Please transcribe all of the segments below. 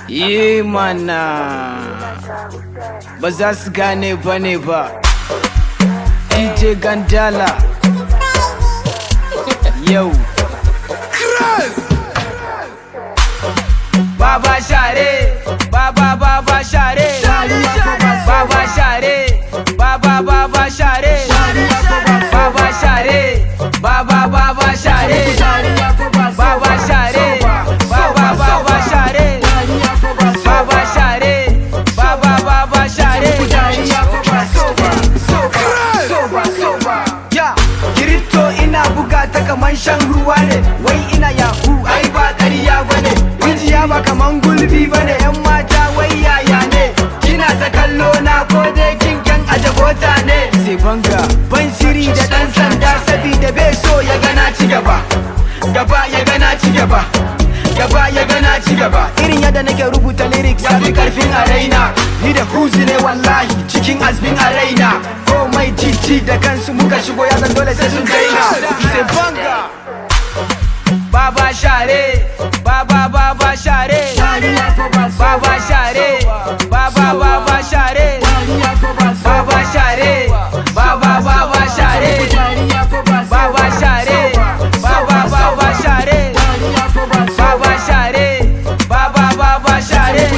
Yi mana ba za su gane ba ne ba. DJ Gandala yau Baba share, Baba share, Baba share, Baba share, Baba share, Baba share, Baba share, Baba share, Baba share, Baba share. Ya kirito ina buga ta kaman shan ruwa ne, wai ina yahu ai ba ƙarya bane. Rijiya ba kaman gulbi bane, yan mata wai yaya ne. Kina ta kallo na ko dai kin kan aje bota ne. Sai banga ban shiri da dan sanda sabida bai so ya gana ci gaba. Gaba ya gana ci gaba. Gaba ya gana ci gaba. Irin yadda nake rubuta lyrics ya fi karfin a raina. Ni da huzi ne wallahi cikin azmin a raina. Komai titi da kansu muka shigo ya zan dole sai sun daina. Sai banga Baba share, Baba share, Baba share, Baba share, Baba share, Baba share, Baba share, Baba share, Baba share, Baba share.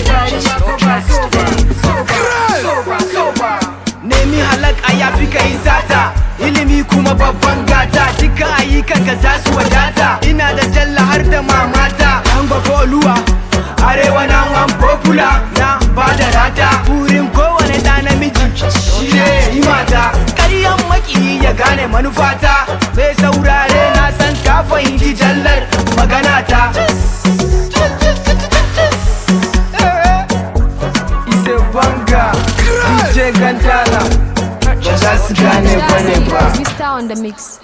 Nemi halak a yafi ka yi sata, ilimi kuma babban gata. Duka ayyukanka za su wadata. Ina da jalla har da mamata. An gwafo oluwa arewa na wan popular na ba da rata. Burin kowane ɗa namiji shi ne yi mata. Ƙaryan maƙiyi ya gane manufata. Bai saurare na san ka fahimci jallar maganata. Ise banga DJ Gandala ba za su gane ba ne ba. Mr. on the mix.